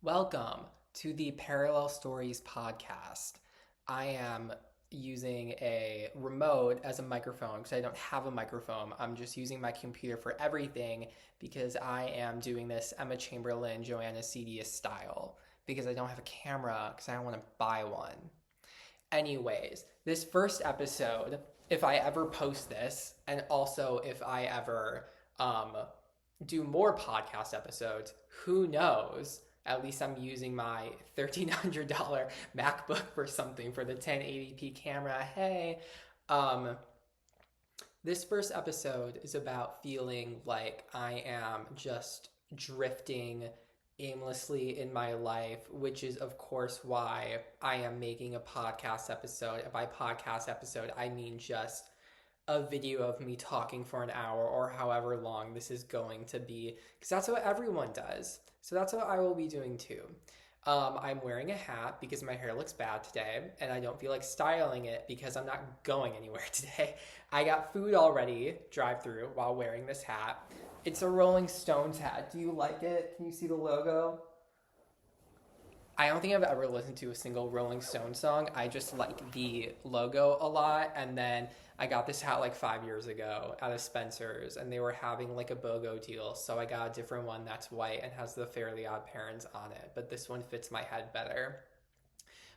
Welcome to the Parallel Stories podcast. I am using a remote as a microphone because I don't have a microphone. I'm just using my computer for everything because I am doing this Emma Chamberlain, Joanna Cedius style because I don't have a camera because I don't want to buy one. Anyways, this first episode, if I ever post this, and also if I ever um, do more podcast episodes, who knows? At least I'm using my $1,300 MacBook for something for the 1080p camera. Hey, um, this first episode is about feeling like I am just drifting aimlessly in my life, which is, of course, why I am making a podcast episode. And by podcast episode, I mean just a video of me talking for an hour or however long this is going to be, because that's what everyone does. So that's what I will be doing too. I'm wearing a hat because my hair looks bad today, and I don't feel like styling it because I'm not going anywhere today. I got food already, drive-through, while wearing this hat. It's a Rolling Stones hat. Do you like it? Can you see the logo? I don't think I've ever listened to a single Rolling Stones song. I just like the logo a lot. And then I got this hat like 5 years ago at a Spencer's, and they were having like a BOGO deal. So I got a different one that's white and has the Fairly Odd Parents on it. But this one fits my head better.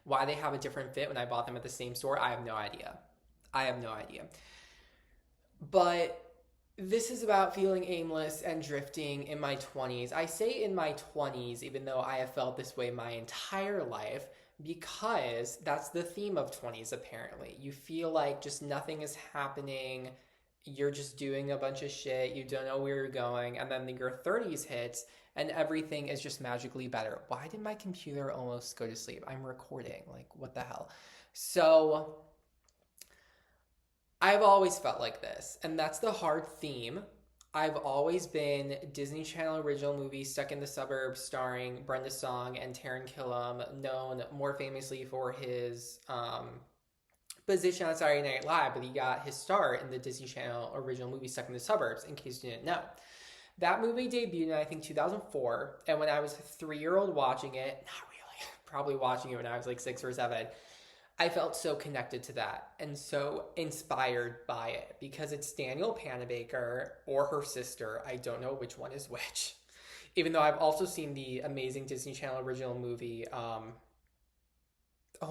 Why they have a different fit when I bought them at the same store, I have no idea. I have no idea. But this is about feeling aimless and drifting in my 20s. I say in my 20s, even though I have felt this way my entire life, because that's the theme of 20s, apparently. You feel like just nothing is happening. You're just doing a bunch of shit. You don't know where you're going. And then your 30s hits and everything is just magically better. Why did my computer almost go to sleep? I'm recording. Like, what the hell? So I've always felt like this, and that's the hard theme. I've always been Disney Channel original movie Stuck in the Suburbs starring Brenda Song and Taran Killam, known more famously for his position on Saturday Night Live, but he got his start in the Disney Channel original movie Stuck in the Suburbs, in case you didn't know. That movie debuted in, I think, 2004, and when I was a 3-year-old watching it, not really, probably watching it when I was like 6 or 7, I felt so connected to that and so inspired by it because it's Danielle Panabaker or her sister. I don't know which one is which. Even though I've also seen the amazing Disney Channel original movie, oh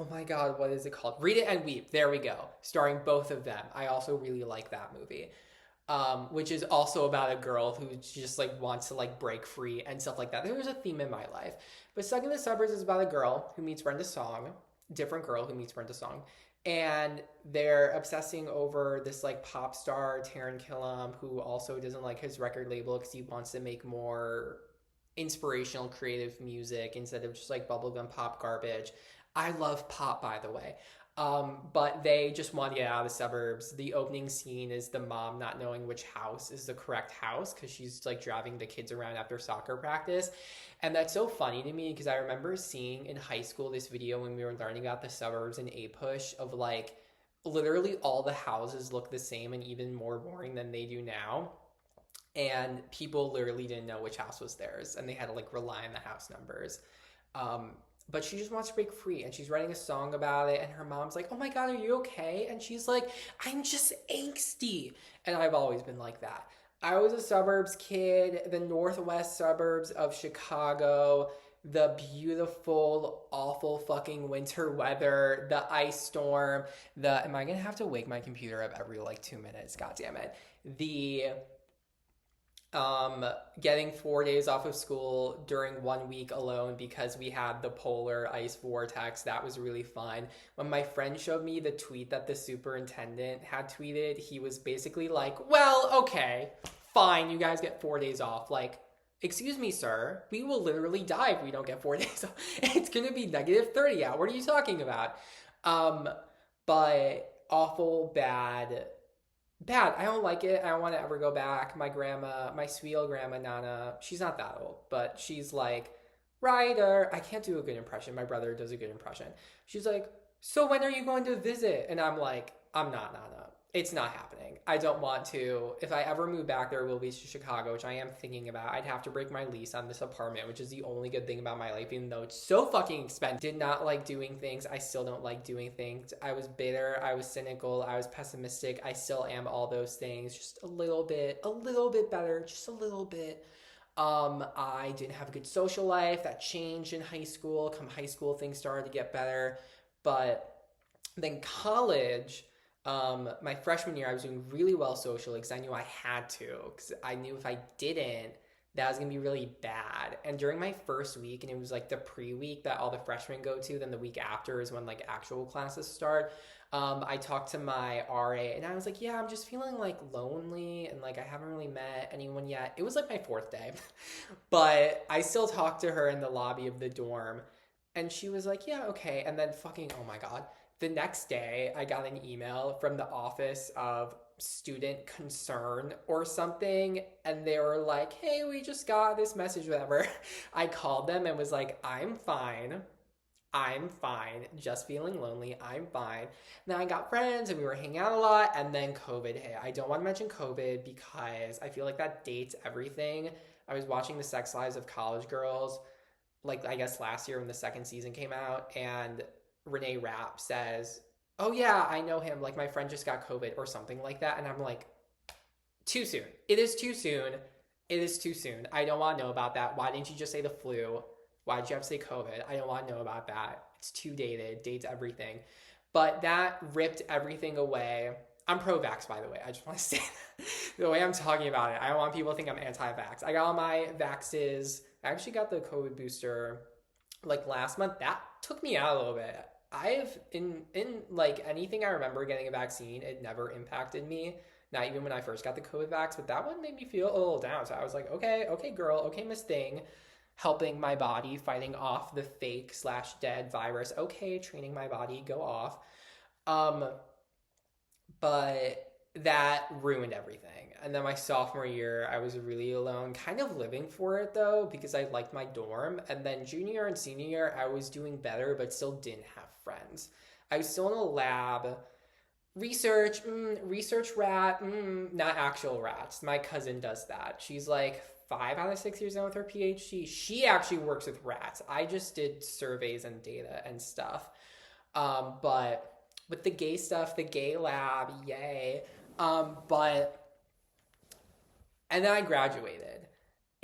my God, what is it called? Read It and Weep. There we go. Starring both of them. I also really like that movie. Which is also about a girl who just like wants to like break free and stuff like that. There was a theme in my life. But Stuck in the Suburbs is about a girl who meets Brenda Song, different girl who meets Brenda Song, and they're obsessing over this like pop star Taran Killam, who also doesn't like his record label because he wants to make more inspirational creative music instead of just like bubblegum pop garbage. I love pop, by the way. But they just want to get out of the suburbs. The opening scene is the mom not knowing which house is the correct house because she's like driving the kids around after soccer practice. And that's so funny to me because I remember seeing in high school this video when we were learning about the suburbs in A-Push of like literally all the houses look the same and even more boring than they do now. And people literally didn't know which house was theirs and they had to like rely on the house numbers. But she just wants to break free and she's writing a song about it and her mom's like, oh my God, are you okay? And she's like, I'm just angsty. And I've always been like that. I was a suburbs kid, the northwest suburbs of Chicago, the beautiful, awful fucking winter weather, the ice storm, am I gonna have to wake my computer up every like 2 minutes? God damn it. Getting 4 days off of school during 1 week alone because we had the polar ice vortex. That was really fun. When my friend showed me the tweet that the superintendent had tweeted, he was basically like, well, okay, fine, you guys get 4 days off. Like, excuse me, sir, we will literally die if we don't get 4 days off. It's gonna be -30 out. What are you talking about? But awful, bad. I don't like it. I don't want to ever go back. My grandma, my sweet old grandma, Nana, she's not that old, but she's like, Ryder. I can't do a good impression. My brother does a good impression. She's like, so when are you going to visit? And I'm like, I'm not Nana. It's not happening. I don't want to. If I ever move back, there will be to Chicago, which I am thinking about. I'd have to break my lease on this apartment, which is the only good thing about my life, even though it's so fucking expensive. Did not like doing things. I still don't like doing things. I was bitter. I was cynical. I was pessimistic. I still am all those things. Just a little bit better. Just a little bit. I didn't have a good social life. That changed in high school. Come high school, things started to get better. But then college, my freshman year, I was doing really well socially because I knew I had to. Because I knew if I didn't, that was going to be really bad. And during my first week, and it was like the pre-week that all the freshmen go to, then the week after is when like actual classes start. I talked to my RA and I was like, yeah, I'm just feeling like lonely and like I haven't really met anyone yet. It was like my fourth day, but I still talked to her in the lobby of the dorm and she was like, yeah, okay. And then fucking, oh my God, the next day I got an email from the office of student concern or something and they were like, hey, we just got this message, whatever. I called them and was like, I'm fine, just feeling lonely. I'm fine. Now I got friends and we were hanging out a lot and then COVID hit. I don't want to mention COVID because I feel like that dates everything. I was watching The Sex Lives of College Girls, like I guess last year when the second season came out, and Renee Rapp says, oh yeah, I know him. Like my friend just got COVID or something like that. And I'm like, too soon. It is too soon. It is too soon. I don't want to know about that. Why didn't you just say the flu? Why did you have to say COVID? I don't want to know about that. It's too dated. Dates everything. But that ripped everything away. I'm pro-vax, by the way. I just want to say that. The way I'm talking about it, I don't want people to think I'm anti-vax. I got all my vaxes. I actually got the COVID booster like last month. That took me out a little bit. I've, in like anything I remember getting a vaccine, it never impacted me. Not even when I first got the COVID vax, but that one made me feel a little down. So I was like, okay, girl, okay, Miss Thing. Helping my body, fighting off the fake / dead virus. Okay, training my body, go off. But that ruined everything. And then my sophomore year, I was really alone, kind of living for it though, because I liked my dorm. And then junior and senior year, I was doing better, but still didn't have friends. I was still in a lab. Research rat, not actual rats. My cousin does that. She's like 5 out of 6 years done with her PhD. She actually works with rats. I just did surveys and data and stuff. But with the gay stuff, the gay lab, yay. And then I graduated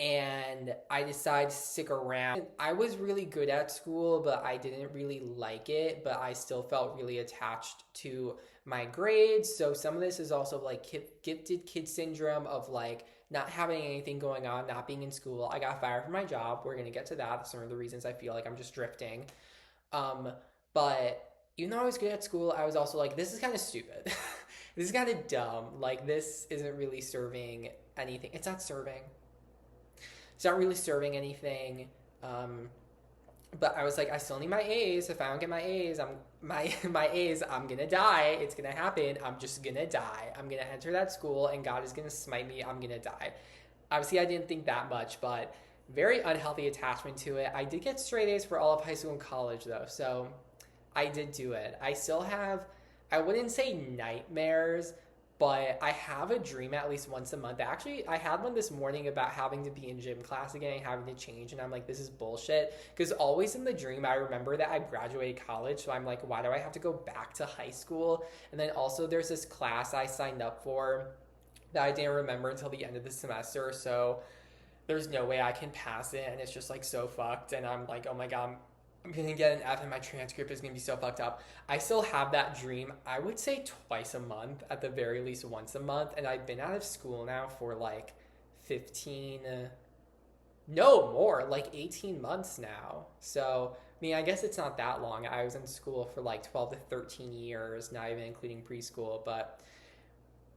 and I decided to stick around. I was really good at school, but I didn't really like it, but I still felt really attached to my grades. So some of this is also like gifted kid syndrome of like not having anything going on, not being in school. I got fired from my job. We're going to get to that. That's some of the reasons I feel like I'm just drifting. But even though I was good at school, I was also like, this is kind of stupid. This is kind of dumb. Like, this isn't really serving anything. It's not really serving anything. But I was like, I still need my A's. If I don't get my A's, I'm gonna die. It's gonna happen. I'm just gonna die. I'm gonna enter that school and God is gonna smite me. I'm gonna die. Obviously, I didn't think that much, but very unhealthy attachment to it. I did get straight A's for all of high school and college though, so I did do it. I still have, I wouldn't say nightmares, but I have a dream at least once a month. Actually, I had one this morning about having to be in gym class again and having to change, and I'm like, this is bullshit. Because always in the dream, I remember that I graduated college, so I'm like, why do I have to go back to high school? And then also there's this class I signed up for that I didn't remember until the end of the semester, so there's no way I can pass it, and it's just like so fucked, and I'm like, oh my God, I'm gonna get an F and my transcript is gonna be so fucked up. I still have that dream, I would say twice a month, at the very least once a month, and I've been out of school now for like 18 months now. So, I mean, I guess it's not that long. I was in school for like 12 to 13 years, not even including preschool, but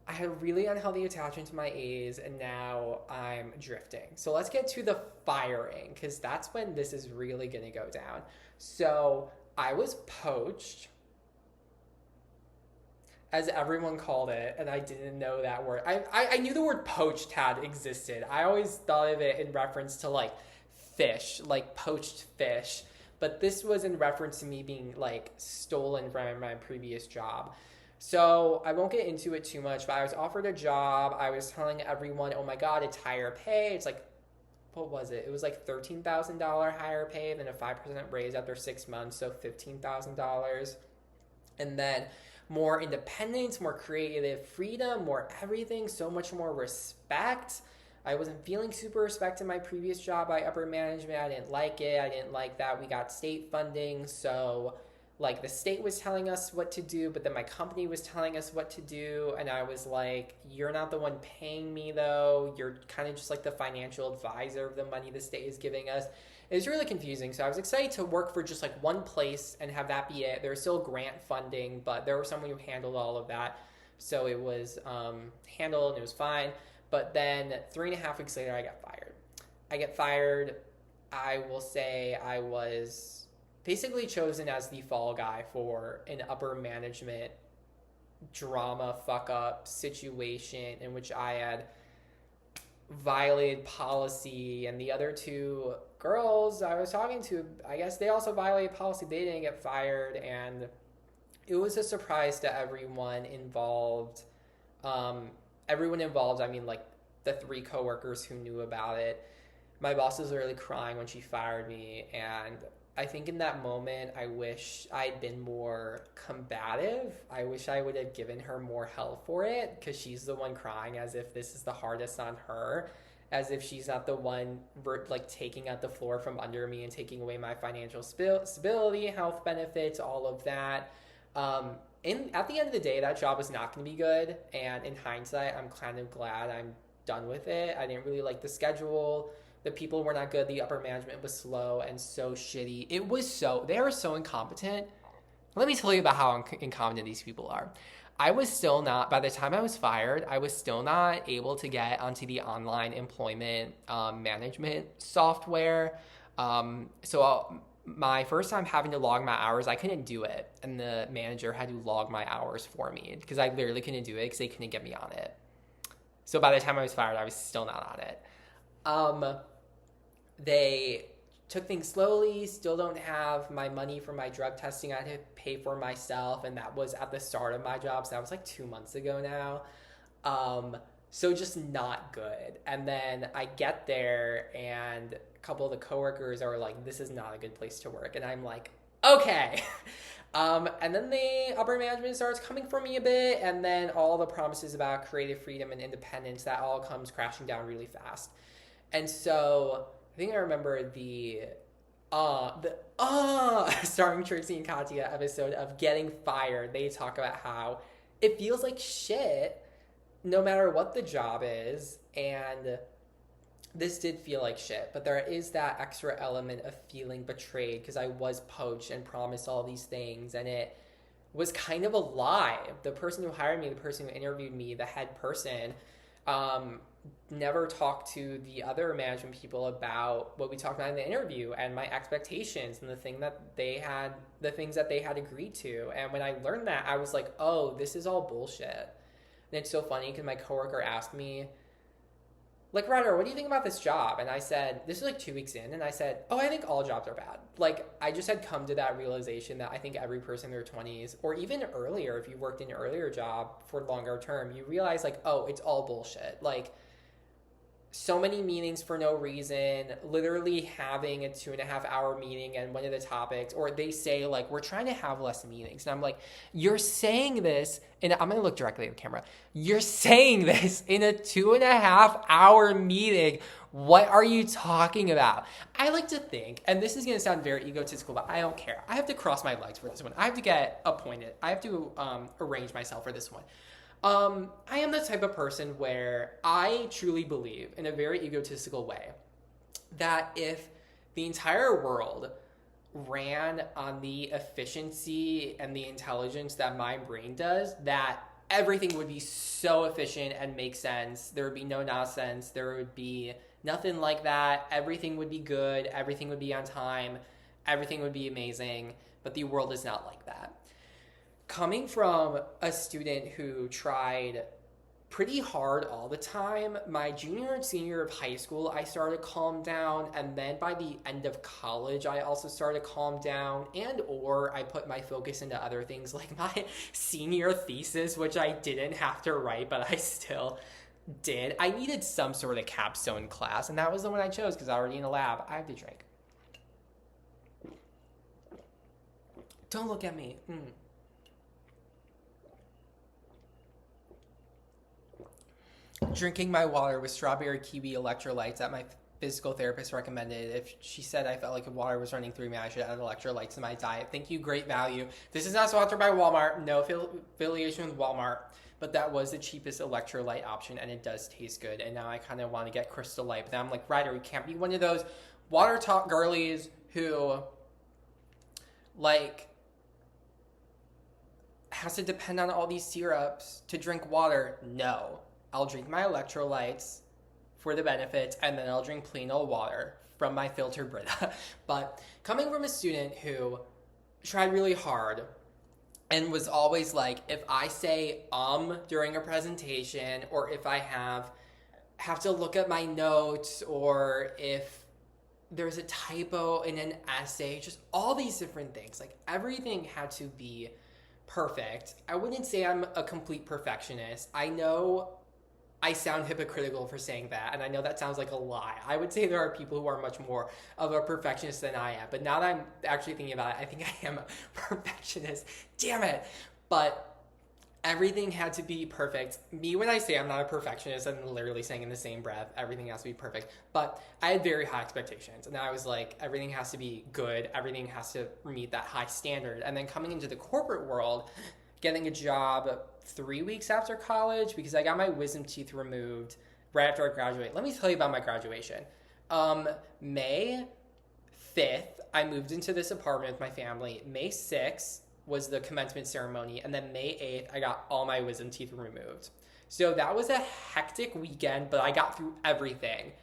I had a really unhealthy attachment to my A's, and now I'm drifting. So let's get to the firing, because that's when this is really going to go down. So I was poached, as everyone called it, and I didn't know that word. I knew the word poached had existed. I always thought of it in reference to like fish, like poached fish. But this was in reference to me being like stolen from my previous job. So I won't get into it too much, but I was offered a job. I was telling everyone, oh my God, it's higher pay. It's like, what was it? It was like $13,000 higher pay, then a 5% raise after 6 months, so $15,000. And then more independence, more creative freedom, more everything, so much more respect. I wasn't feeling super respected in my previous job by upper management. I didn't like it. I didn't like that we got state funding. So, like, the state was telling us what to do, but then my company was telling us what to do. And I was like, you're not the one paying me, though. You're kind of just like the financial advisor of the money the state is giving us. It was really confusing. So I was excited to work for just like one place and have that be it. There was still grant funding, but there was someone who handled all of that. So it was handled and it was fine. But then 3.5 weeks later, I got fired. I get fired. I will say I was basically chosen as the fall guy for an upper management drama fuck up situation in which I had violated policy, and the other two girls I was talking to, I guess they also violated policy. They didn't get fired, and it was a surprise to everyone involved. Everyone involved, I mean, like the 3 coworkers who knew about it. My boss was literally crying when she fired me, and I think in that moment, I wish I'd been more combative. I wish I would have given her more help for it, because she's the one crying as if this is the hardest on her, as if she's not the one like taking out the floor from under me and taking away my financial stability, health benefits, all of that. At the end of the day, that job was not going to be good, and in hindsight, I'm kind of glad I'm done with it. I didn't really like the schedule. The people were not good. The upper management was slow and so shitty. They were so incompetent. Let me tell you about how incompetent these people are. I was still not, by the time I was fired, I was still not able to get onto the online employment management software. My first time having to log my hours, I couldn't do it. And the manager had to log my hours for me because I literally couldn't do it because they couldn't get me on it. So by the time I was fired, I was still not on it. They took things slowly, still don't have my money for my drug testing I had to pay for myself, and that was at the start of my job, so that was like 2 months ago now. So just not good. And then I get there, and a couple of the coworkers are like, this is not a good place to work, and I'm like, okay. And then the upper management starts coming for me a bit, and then all the promises about creative freedom and independence, that all comes crashing down really fast. And so I think I remember the starring Trixie and Katya episode of Getting Fired. They talk about how it feels like shit no matter what the job is, and this did feel like shit, but there is that extra element of feeling betrayed because I was poached and promised all these things, and it was kind of a lie. The person who hired me, the person who interviewed me, the head person, never talked to the other management people about what we talked about in the interview and my expectations and the things that they had agreed to. And when I learned that, I was like, oh, this is all bullshit. And it's so funny because my coworker asked me, like, Ryder, what do you think about this job? And I said, this is like 2 weeks in, and I said, oh, I think all jobs are bad. Like, I just had come to that realization that I think every person in their 20s, or even earlier, if you worked in an earlier job for longer term, you realize, like, oh, it's all bullshit. Like, so many meetings for no reason, literally having a 2.5-hour meeting and one of the topics, or they say, like, we're trying to have less meetings. And I'm like, you're saying this, and I'm going to look directly at the camera. You're saying this in a 2.5-hour meeting. What are you talking about? I like to think, and this is going to sound very egotistical, but I don't care. I have to cross my legs for this one. I have to get appointed. I have to arrange myself for this one. I am the type of person where I truly believe, in a very egotistical way, that if the entire world ran on the efficiency and the intelligence that my brain does, that everything would be so efficient and make sense. There would be no nonsense. There would be nothing like that. Everything would be good. Everything would be on time. Everything would be amazing. But the world is not like that. Coming from a student who tried pretty hard all the time. My junior and senior year of high school, I started to calm down, and then by the end of college, I also started to calm down, and or I put my focus into other things like my senior thesis, which I didn't have to write, but I still did. I needed some sort of capstone class, and that was the one I chose because I was already in the lab. I have to drink. Don't look at me. Drinking my water with strawberry kiwi electrolytes that my physical therapist recommended. If she said I felt like if water was running through me, I should add electrolytes to my diet. Thank you, great value. This is not sponsored by Walmart. No affiliation with Walmart. But that was the cheapest electrolyte option, and it does taste good. And now I kind of want to get Crystal Light. But then I'm like, Ryder, we can't be one of those water talk girlies who, like, has to depend on all these syrups to drink water. No. I'll drink my electrolytes for the benefits, and then I'll drink plain old water from my filtered Brita. But coming from a student who tried really hard and was always like, if I say during a presentation, or if I have to look at my notes, or if there's a typo in an essay, just all these different things. Like, everything had to be perfect. I wouldn't say I'm a complete perfectionist. I know I sound hypocritical for saying that, and I know that sounds like a lie. I would say there are people who are much more of a perfectionist than I am, but now that I'm actually thinking about it, I think I am a perfectionist. Damn it. But everything had to be perfect. Me, when I say I'm not a perfectionist, I'm literally saying in the same breath, everything has to be perfect. But I had very high expectations, and I was like, everything has to be good. Everything has to meet that high standard. And then coming into the corporate world, getting a job 3 weeks after college, because I got my wisdom teeth removed right after I graduated. Let me tell you about my graduation. May 5th, I moved into this apartment with my family. May 6th was the commencement ceremony, and then May 8th, I got all my wisdom teeth removed. So that was a hectic weekend, but I got through everything.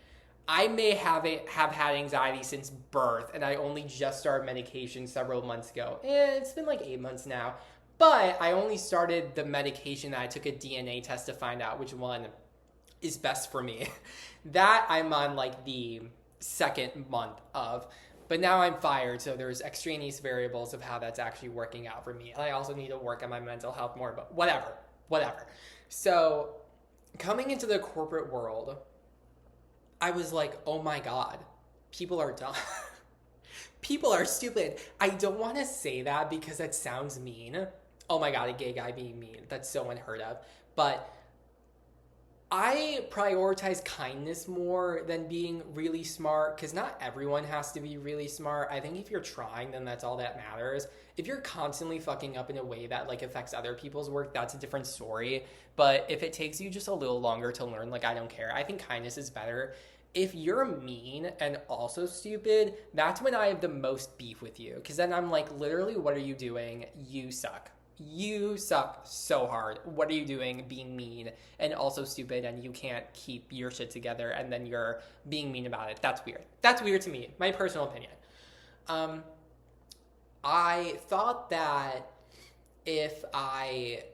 I may have had anxiety since birth, and I only just started medication several months ago. It's been like 8 months now. But I only started the medication that I took a DNA test to find out which one is best for me. That I'm on like the second month of. But now I'm fired, so there's extraneous variables of how that's actually working out for me. And I also need to work on my mental health more, but whatever. So coming into the corporate world, I was like, oh my God, people are dumb. People are stupid. I don't want to say that because that sounds mean. Oh my God, a gay guy being mean. That's so unheard of. But I prioritize kindness more than being really smart, because not everyone has to be really smart. I think if you're trying, then that's all that matters. If you're constantly fucking up in a way that like affects other people's work, that's a different story. But if it takes you just a little longer to learn, like, I don't care. I think kindness is better. If you're mean and also stupid, that's when I have the most beef with you. Because then I'm like, literally, what are you doing? You suck. You suck so hard. What are you doing being mean and also stupid, and you can't keep your shit together, and then you're being mean about it? That's weird. That's weird to me. My personal opinion. I thought that if I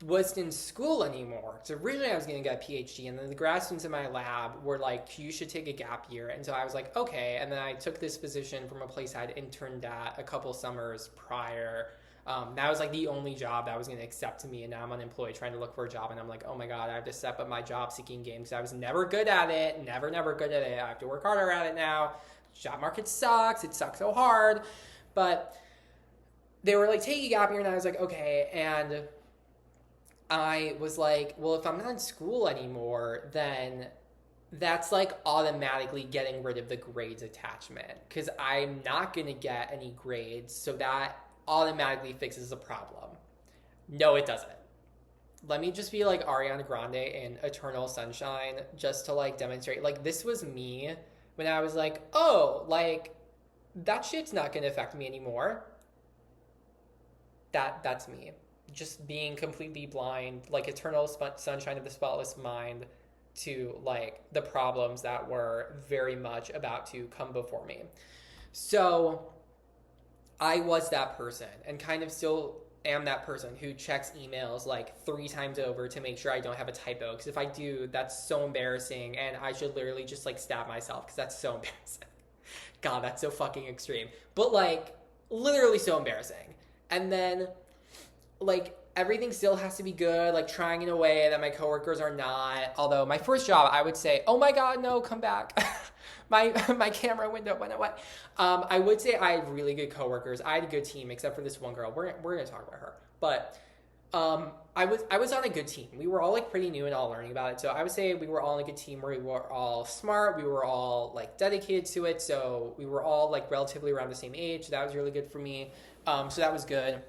wasn't in school anymore, so originally I was going to get a PhD, and then the grad students in my lab were like, you should take a gap year. And so I was like, okay. And then I took this position from a place I'd interned at a couple summers prior. That was like the only job that was going to accept to me, and now I'm unemployed trying to look for a job, and I'm like, oh my God, I have to step up my job seeking game because I was never good at it, never good at it. I have to work harder at it now. Job market sucks. It sucks so hard. But they were like, take a gap year, and I was like, okay. And I was like, well, if I'm not in school anymore, then that's like automatically getting rid of the grades attachment, because I'm not going to get any grades, so that automatically fixes the problem. No, it doesn't. Let me just be like Ariana Grande in Eternal Sunshine, just to like demonstrate, like, this was me when I was like, oh, like, that shit's not going to affect me anymore. That's me. Just being completely blind, like Eternal Sunshine of the Spotless Mind, to like the problems that were very much about to come before me. So I was that person, and kind of still am that person who checks emails like 3 times over to make sure I don't have a typo. Because if I do, that's so embarrassing, and I should literally just like stab myself because that's so embarrassing. God, that's so fucking extreme. But like, literally so embarrassing. And then, like, everything still has to be good, like trying in a way that my coworkers are not. Although my first job, I would say, oh my God, no, come back. my camera window went away. I would say I had really good coworkers. I had a good team, except for this one girl. We're gonna talk about her. But I was on a good team. We were all like pretty new and all learning about it. So I would say we were all on a good team where we were all smart. We were all like dedicated to it. So we were all like relatively around the same age. So that was really good for me. So that was good.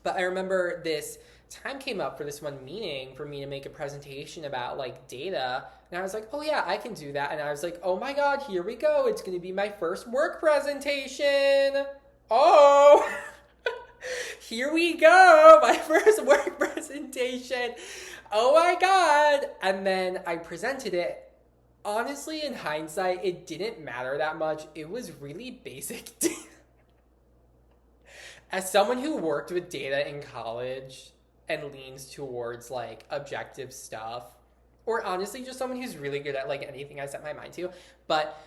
But I remember this time came up for this one meeting for me to make a presentation about like data. And I was like, oh yeah, I can do that. And I was like, oh my God, here we go. It's going to be my first work presentation. Oh, here we go. My first work presentation. Oh my God. And then I presented it. Honestly, in hindsight, it didn't matter that much. It was really basic. As someone who worked with data in college and leans towards like objective stuff, or honestly just someone who's really good at like anything I set my mind to, but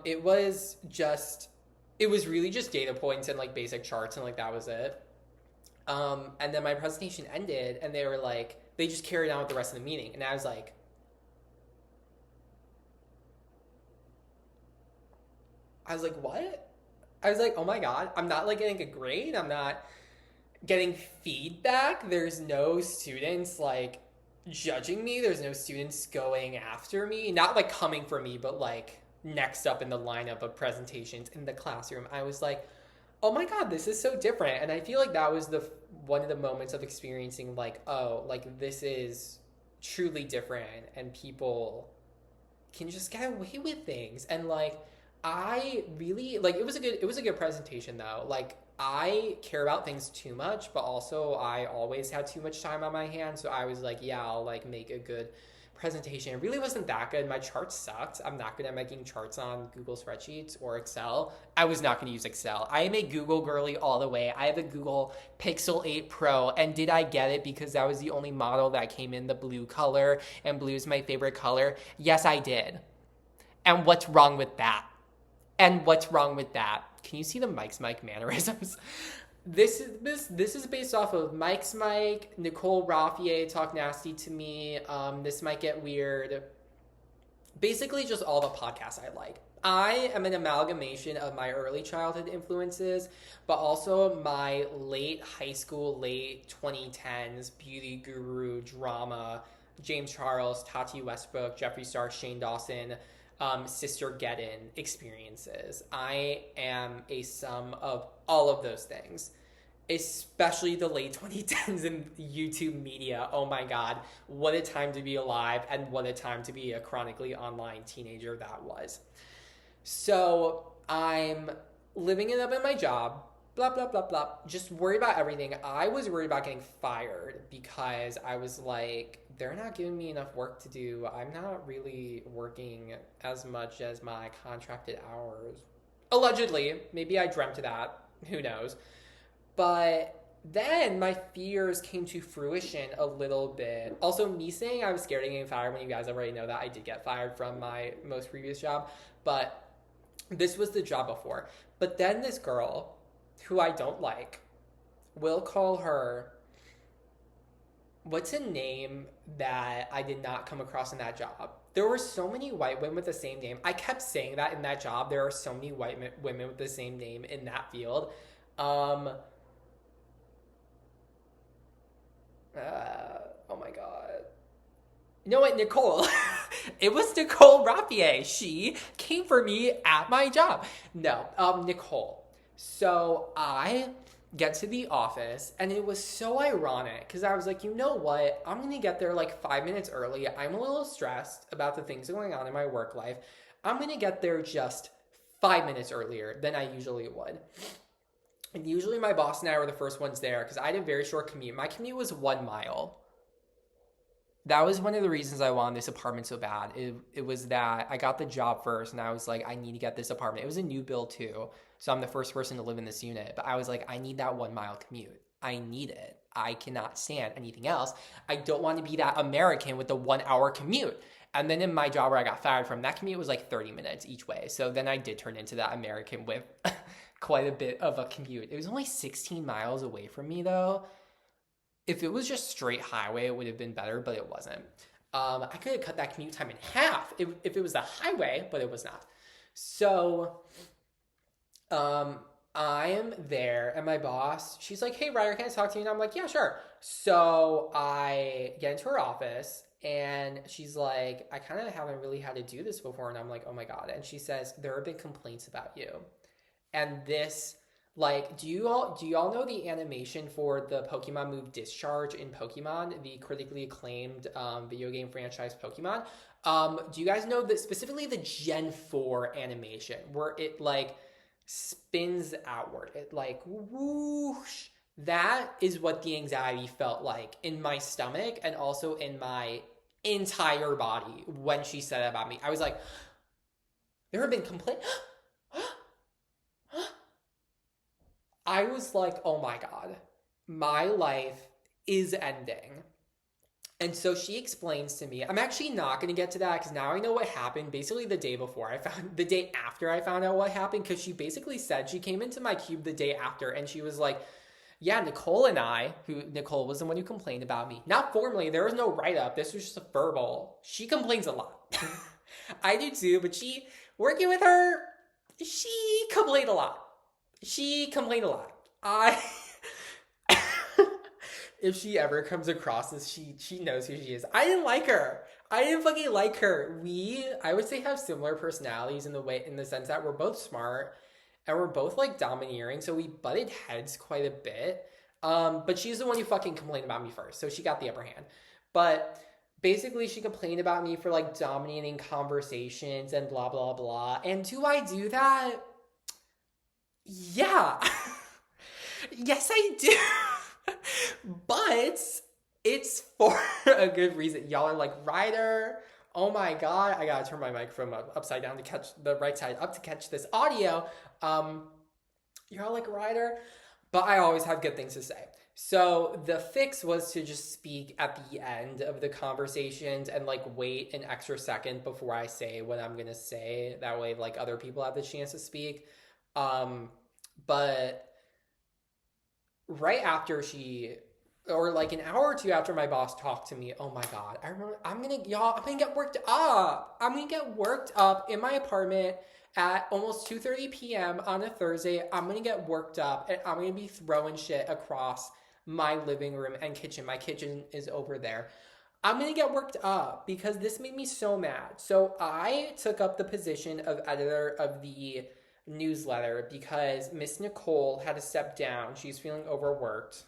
it was really just data points and like basic charts, and like that was it. And then my presentation ended, and they were like, they just carried on with the rest of the meeting, and I was like, what? I was like, oh my God, I'm not like getting a grade. I'm not getting feedback. There's no students like judging me. There's no students going after me. Not like coming for me, but like next up in the lineup of presentations in the classroom. I was like, oh my God, this is so different. And I feel like that was one of the moments of experiencing like, oh, like this is truly different, and people can just get away with things. And like, I really like it was a good presentation though. Like, I care about things too much, but also I always had too much time on my hands. So I was like, yeah, I'll like make a good presentation. It really wasn't that good. My charts sucked. I'm not good at making charts on Google spreadsheets or Excel. I was not going to use Excel. I am a Google girly all the way. I have a Google Pixel 8 Pro, and did I get it because that was the only model that came in the blue color, and blue is my favorite color? Yes, I did. And what's wrong with that? And what's wrong with that? Can you see the Mike's Mike mannerisms? This is based off of Mike's Mike, Nicole Raffier, Talk Nasty to Me, This Might Get Weird. Basically just all the podcasts I like. I am an amalgamation of my early childhood influences, but also my late high school, late 2010s beauty guru, drama, James Charles, Tati Westbrook, Jeffree Star, Shane Dawson, Sister Geddon experiences. I am a sum of all of those things, especially the late 2010s in YouTube media. Oh my God, what a time to be alive, and what a time to be a chronically online teenager that was. So I'm living it up in my job, blah, blah, blah, blah, just worried about everything. I was worried about getting fired because I was like, they're not giving me enough work to do. I'm not really working as much as my contracted hours. Allegedly. Maybe I dreamt of that. Who knows? But then my fears came to fruition a little bit. Also, me saying I was scared of getting fired when you guys already know that I did get fired from my most previous job. But this was the job before. But then this girl, who I don't like, we'll call her... What's a name that I did not come across in that job? There were so many white women with the same name. I kept saying that in that job. There are so many white women with the same name in that field. Oh my God. You know what, Nicole? It was Nicole Raffier. She came for me at my job. No, Nicole. So I get to the office, and it was so ironic because I was like, you know what? I'm going to get there like 5 minutes early. I'm a little stressed about the things going on in my work life. I'm going to get there just 5 minutes earlier than I usually would. And usually my boss and I were the first ones there because I had a very short commute. My commute was 1 mile. That was one of the reasons I wanted this apartment so bad. It was that I got the job first, and I was like, I need to get this apartment. It was a new build too, so I'm the first person to live in this unit. But I was like, I need that 1 mile commute. I need it. I cannot stand anything else. I don't want to be that American with the 1 hour commute. And then in my job where I got fired from, that commute was like 30 minutes each way. So then I did turn into that American with quite a bit of a commute. It was only 16 miles away from me though. If it was just straight highway, it would have been better, but it wasn't. I could have cut that commute time in half if it was the highway, but it was not. So I am there, and my boss, she's like, hey, Ryder, can I talk to you? And I'm like, yeah, sure. So I get into her office, and she's like, I kind of haven't really had to do this before. And I'm like, oh my God. And she says, there have been complaints about you. And this, like, do you all know the animation for the Pokemon move Discharge in Pokemon, the critically acclaimed video game franchise Pokemon? Do you guys know that specifically the Gen 4 animation where it like spins outward? It like whoosh. That is what the anxiety felt like in my stomach and also in my entire body when she said it about me. I was like, there have been complaints. I was like, oh my God, my life is ending. And so she explains to me, I'm actually not going to get to that because now I know what happened basically the day after I found out what happened, because she basically said, she came into my cube the day after and she was like, yeah, Nicole was the one who complained about me. Not formally, there was no write-up. This was just a verbal. She complains a lot. I do too, but working with her, she complained a lot. If she ever comes across this, she knows who she is. I didn't like her. I didn't fucking like her. I would say, have similar personalities in the sense that we're both smart and we're both like domineering, so we butted heads quite a bit. But she's the one who fucking complained about me first, so she got the upper hand. But basically, she complained about me for like dominating conversations and blah blah blah. And do I do that? Yeah. Yes, I do. But it's for a good reason. Y'all are like, Ryder, oh my God, I gotta turn my microphone upside down to catch the right side up to catch this audio. You're all like, Ryder, but I always have good things to say. So the fix was to just speak at the end of the conversations and like wait an extra second before I say what I'm gonna say. That way, like, other people have the chance to speak. But right after or like an hour or two after my boss talked to me, oh my God, I remember, I'm gonna get worked up. I'm gonna get worked up in my apartment at almost 2:30 p.m. on a Thursday. I'm gonna get worked up and I'm gonna be throwing shit across my living room and kitchen. My kitchen is over there. I'm gonna get worked up because this made me so mad. So I took up the position of editor of the newsletter because Miss Nicole had to step down. She's feeling overworked.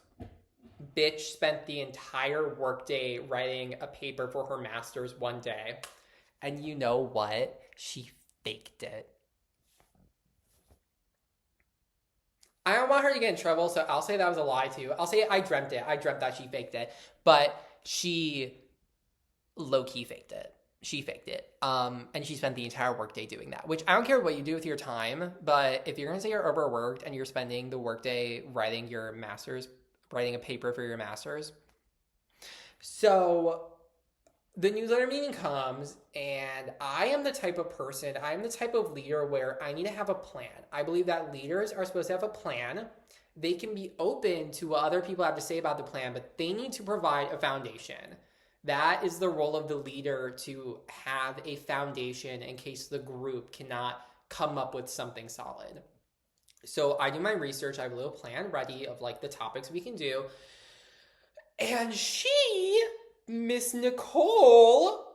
Bitch spent the entire workday writing a paper for her master's one day. And you know what? She faked it. I don't want her to get in trouble, so I'll say that was a lie too. I'll say I dreamt it. I dreamt that she faked it. But she low-key faked it. She faked it. And she spent the entire workday doing that, which I don't care what you do with your time, but if you're going to say you're overworked and you're spending the workday writing a paper for your master's. So the newsletter meeting comes, and I am the type of leader where I need to have a plan. I believe that leaders are supposed to have a plan. They can be open to what other people have to say about the plan, but they need to provide a foundation. That is the role of the leader, to have a foundation in case the group cannot come up with something solid. So I do my research. I have a little plan ready of like the topics we can do. And Miss Nicole,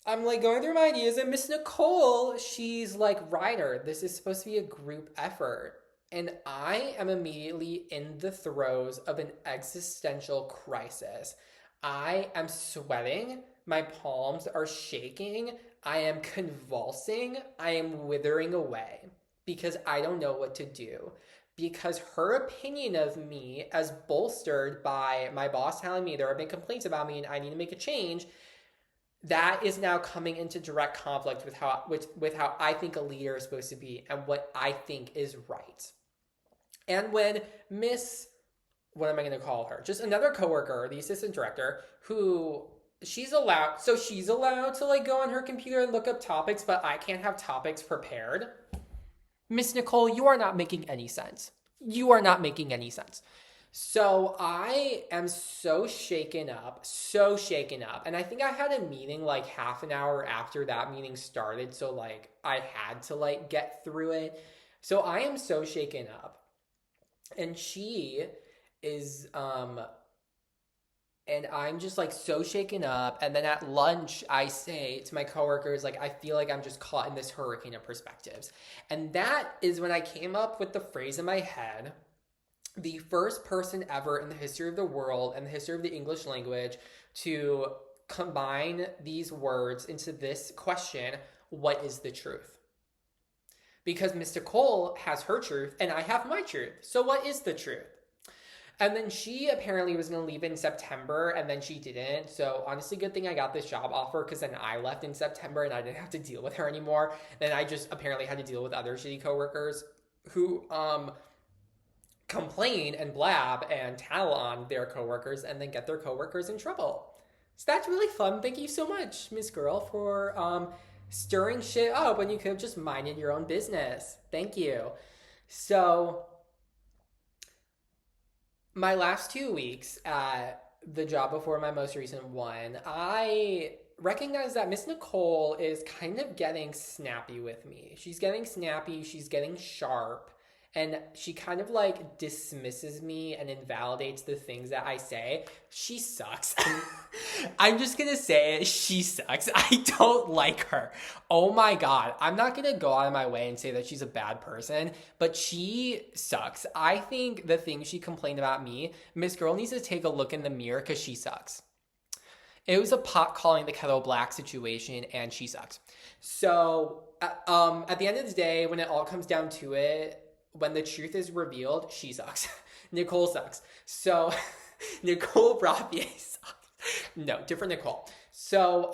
I'm like going through my ideas, and Miss Nicole, she's like, Ryder, this is supposed to be a group effort. And I am immediately in the throes of an existential crisis. I am sweating. My palms are shaking. I am convulsing. I am withering away because I don't know what to do. Because her opinion of me, as bolstered by my boss telling me there have been complaints about me and I need to make a change, that is now coming into direct conflict with how I think a leader is supposed to be and what I think is right. And when Miss what am I going to call her? Just another coworker, the assistant director, who she's allowed to like go on her computer and look up topics, but I can't have topics prepared. Miss Nicole, you are not making any sense. You are not making any sense. So I am so shaken up. And I think I had a meeting like half an hour after that meeting started. So like I had to like get through it. So I am so shaken up. And she is, and I'm just like so shaken up. And then at lunch, I say to my coworkers, like, I feel like I'm just caught in this hurricane of perspectives. And that is when I came up with the phrase in my head, the first person ever in the history of the world and the history of the English language to combine these words into this question, what is the truth? Because Miss Nicole has her truth and I have my truth. So what is the truth? And then she apparently was going to leave in September and then she didn't. So honestly, good thing I got this job offer because then I left in September and I didn't have to deal with her anymore. Then I just apparently had to deal with other shitty coworkers who complain and blab and tattle on their coworkers and then get their coworkers in trouble. So that's really fun. Thank you so much, Miss Girl, for stirring shit up when you could have just minded your own business. Thank you. So my last 2 weeks at the job before my most recent one, I recognize that Miss Nicole is kind of getting snappy with me. She's getting snappy, she's getting sharp, and she kind of like dismisses me and invalidates the things that I say. She sucks. I'm just gonna say it, she sucks. I don't like her. Oh my God. I'm not gonna go out of my way and say that she's a bad person, but she sucks. I think the thing she complained about me, Miss Girl needs to take a look in the mirror because she sucks. It was a pot calling the kettle black situation and she sucks. So at the end of the day, when it all comes down to it, when the truth is revealed, she sucks. Nicole sucks. So Nicole Brapier sucks. No, different Nicole. So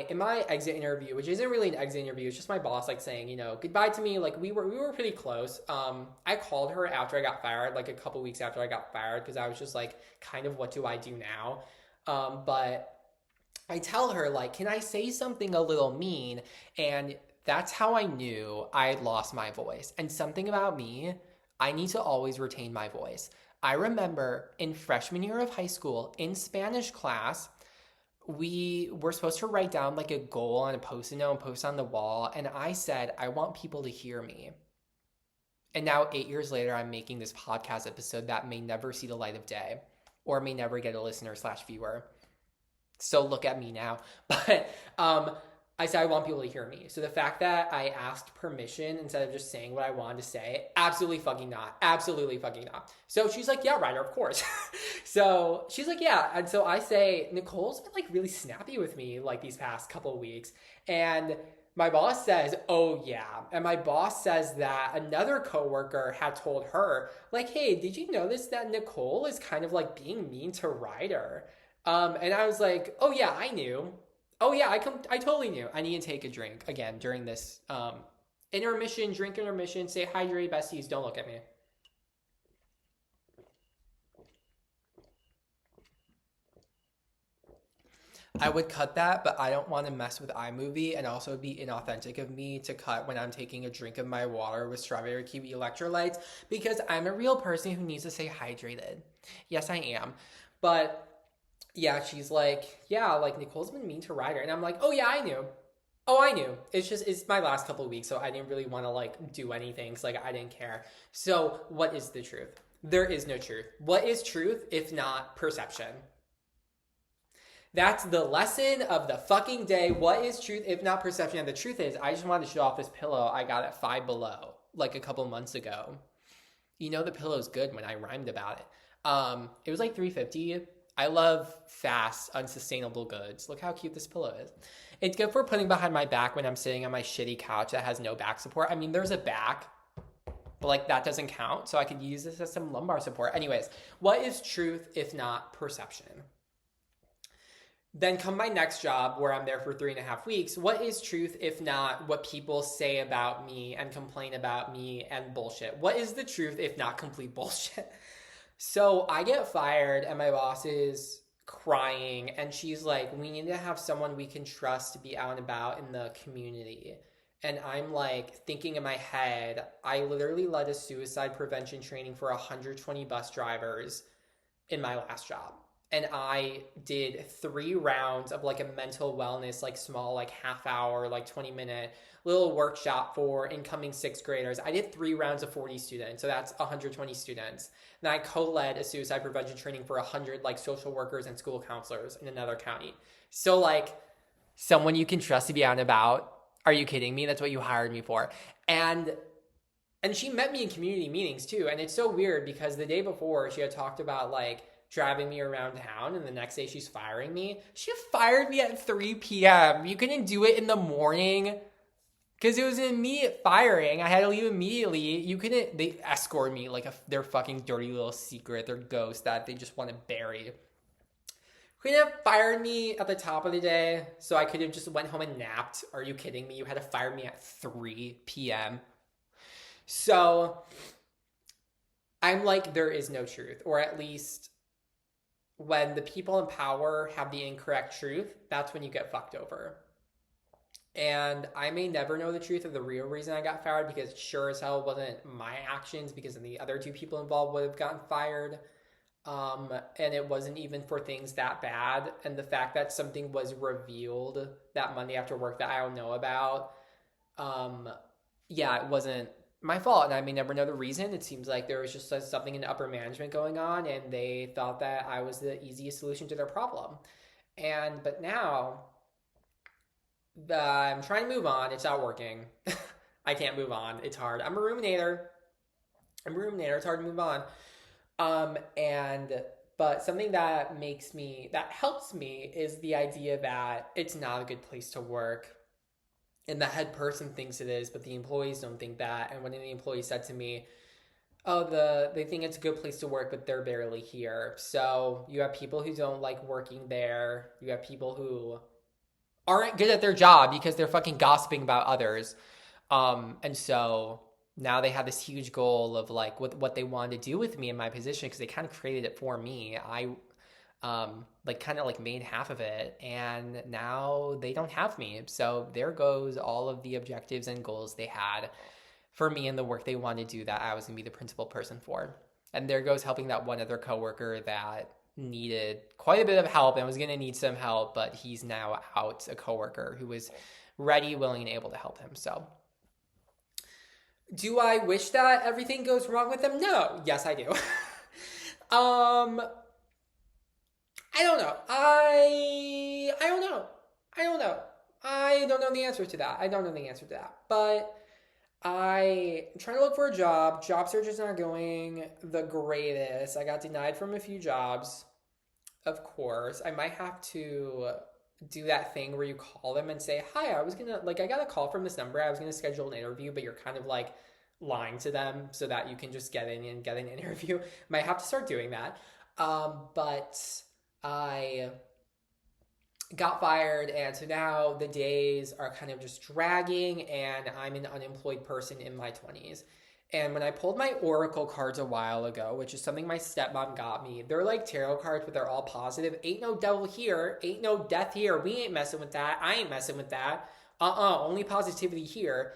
in my exit interview, which isn't really an exit interview, it's just my boss like saying, you know, goodbye to me. Like we were pretty close. I called her after I got fired, like a couple weeks after I got fired, because I was just like, kind of, what do I do now? But I tell her, like, can I say something a little mean? And that's how I knew I had lost my voice. And something about me, I need to always retain my voice. I remember in freshman year of high school, in Spanish class, we were supposed to write down like a goal on a post-it note and post on the wall. And I said, I want people to hear me. And now 8 years later, I'm making this podcast episode that may never see the light of day or may never get a listener/viewer. So look at me now. But I said I want people to hear me. So the fact that I asked permission instead of just saying what I wanted to say, absolutely fucking not. Absolutely fucking not. So she's like, yeah, Ryder, of course. So she's like, yeah. And so I say, Nicole's been like really snappy with me like these past couple of weeks. And my boss says, oh yeah. And my boss says that another coworker had told her, like, hey, did you notice that Nicole is kind of like being mean to Ryder? And I was like, oh yeah, I knew. Oh yeah, I totally knew. I need to take a drink again during this intermission, drink intermission. Say hydrate, besties. Don't look at me. I would cut that, but I don't want to mess with iMovie, and also be inauthentic of me to cut when I'm taking a drink of my water with strawberry kiwi electrolytes, because I'm a real person who needs to stay hydrated. Yes, I am. But yeah, she's like, yeah, like Nicole's been mean to Ryder. And I'm like, oh yeah, I knew. Oh, I knew. It's my last couple of weeks, so I didn't really want to like do anything because like I didn't care. So what is the truth? There is no truth. What is truth if not perception? That's the lesson of the fucking day. What is truth if not perception? And the truth is, I just wanted to show off this pillow I got at Five Below like a couple months ago. You know the pillow's good when I rhymed about it. It was like $350. I love fast, unsustainable goods. Look how cute this pillow is. It's good for putting behind my back when I'm sitting on my shitty couch that has no back support. I mean, there's a back, but like that doesn't count. So I could use this as some lumbar support. Anyways, what is truth if not perception? Then come my next job where I'm there for 3.5 weeks. What is truth if not what people say about me and complain about me and bullshit? What is the truth if not complete bullshit? So I get fired, and my boss is crying, and she's like, "We need to have someone we can trust to be out and about in the community." And I'm like thinking in my head, I literally led a suicide prevention training for 120 bus drivers in my last job. And I did 3 rounds of like a mental wellness, like small, like half hour, like 20-minute little workshop for incoming sixth graders. I did 3 rounds of 40 students. So that's 120 students. And I co-led a suicide prevention training for 100 like social workers and school counselors in another county. So like someone you can trust to be out and about. Are you kidding me? That's what you hired me for. And she met me in community meetings too. And it's so weird because the day before she had talked about like driving me around town, and the next day she's firing me. She fired me at 3 p.m. You couldn't do it in the morning because it was an immediate firing. I had to leave immediately. You couldn't, they escorted me like their fucking dirty little secret, their ghost that they just want to bury. Couldn't have fired me at the top of the day, so I could have just went home and napped. Are you kidding me? You had to fire me at 3 p.m. So I'm like, there is no truth, or at least when the people in power have the incorrect truth, that's when you get fucked over. And I may never know the truth of the real reason I got fired, because sure as hell wasn't my actions, because then the other 2 people involved would have gotten fired. And it wasn't even for things that bad. And the fact that something was revealed that Monday after work that I don't know about, yeah, it wasn't my fault, and I may never know the reason. It seems like there was just something in upper management going on, and they thought that I was the easiest solution to their problem. But now I'm trying to move on. It's not working. I can't move on. It's hard. I'm a ruminator. It's hard to move on. But something that helps me is the idea that it's not a good place to work. And the head person thinks it is, but the employees don't think that. And one of the employees said to me, "Oh, they think it's a good place to work, but they're barely here." So you have people who don't like working there. You have people who aren't good at their job because they're fucking gossiping about others. And so now they have this huge goal of like what they wanted to do with me in my position, because they kind of created it for me. I like kind of like made half of it, and now they don't have me. So there goes all of the objectives and goals they had for me and the work they wanted to do that I was gonna be the principal person for. And there goes helping that one other coworker that needed quite a bit of help and was gonna need some help, but he's now out, a coworker who was ready, willing, and able to help him. So do I wish that everything goes wrong with them? No. Yes, I do. I don't know. I don't know. I don't know. I don't know the answer to that. But I'm trying to look for a job. Job search is not going the greatest. I got denied from a few jobs, of course. I might have to do that thing where you call them and say, "Hi, I got a call from this number. I was gonna schedule an interview," but you're kind of like lying to them so that you can just get in and get an interview. Might have to start doing that. But I got fired, and so now the days are kind of just dragging, and I'm an unemployed person in my 20s. And when I pulled my Oracle cards a while ago, which is something my stepmom got me, they're like tarot cards, but they're all positive. Ain't no devil here. Ain't no death here. We ain't messing with that. I ain't messing with that. Only positivity here.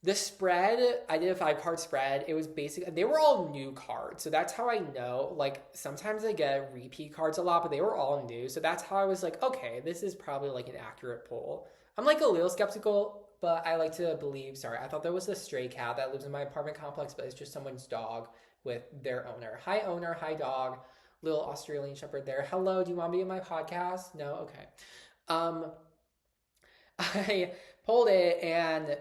The spread, I did a 5-card spread. It was basically, they were all new cards. So that's how I know. Like, sometimes I get repeat cards a lot, but they were all new. So that's how I was like, okay, this is probably like an accurate pull. I'm like a little skeptical, but I like to believe. Sorry, I thought there was a stray cat that lives in my apartment complex, but it's just someone's dog with their owner. Hi, owner. Hi, dog. Little Australian Shepherd there. Hello, do you want me in my podcast? No? Okay. I pulled it, and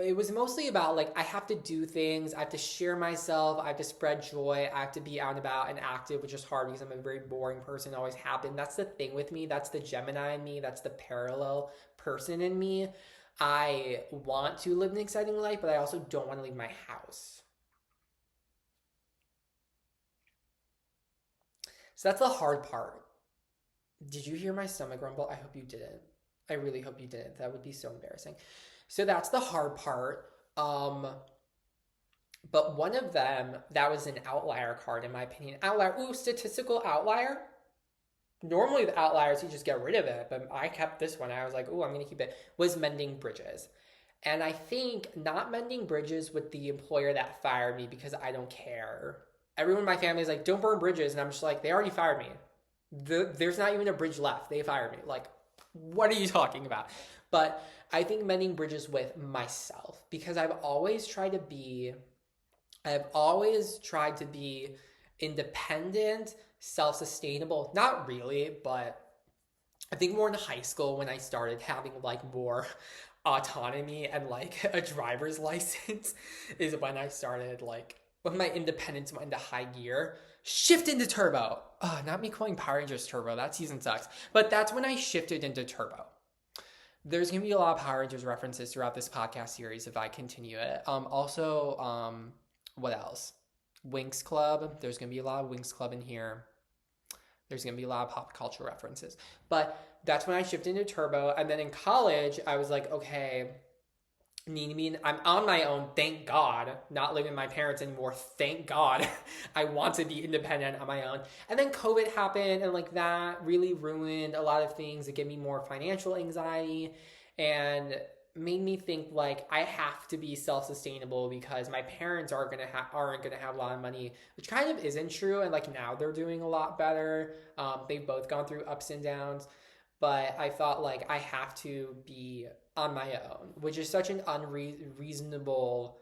it was mostly about like, I have to do things, I have to share myself, I have to spread joy, I have to be out and about and active, which is hard because I'm a very boring person, always have been. That's the thing with me. That's the Gemini in me. That's the parallel person in me. I want to live an exciting life, but I also don't want to leave my house. So that's the hard part. Did you hear my stomach rumble? I hope you didn't. I really hope you didn't. That would be so embarrassing. So that's the hard part. But one of them, that was an outlier card, in my opinion. Outlier, ooh, statistical outlier. Normally, the outliers, you just get rid of it. But I kept this one. I was like, ooh, I'm going to keep it. Was mending bridges. And I think not mending bridges with the employer that fired me because I don't care. Everyone in my family is like, don't burn bridges. And I'm just like, they already fired me. There's not even a bridge left. They fired me. Like, what are you talking about? But I think mending bridges with myself because I've always tried to be independent, self-sustainable. Not really, but I think more in high school when I started having like more autonomy and like a driver's license is when I started like when my independence went into high gear. Shift into turbo. Not me calling Power Rangers turbo. That season sucks. But that's when I shifted into turbo. There's gonna be a lot of Power Rangers references throughout this podcast series if I continue it. What else? Winx Club. There's gonna be a lot of Winx Club in here. There's going to be a lot of pop culture references. But that's when I shifted into turbo. And then in college, I was like, okay, I'm on my own, thank God. Not living with my parents anymore, thank God. I want to be independent on my own. And then COVID happened, and like that really ruined a lot of things. It gave me more financial anxiety and made me think like I have to be self-sustainable because my parents aren't gonna have a lot of money, which kind of isn't true. And like now they're doing a lot better. They've both gone through ups and downs, but I thought like I have to be on my own, which is such an unreasonable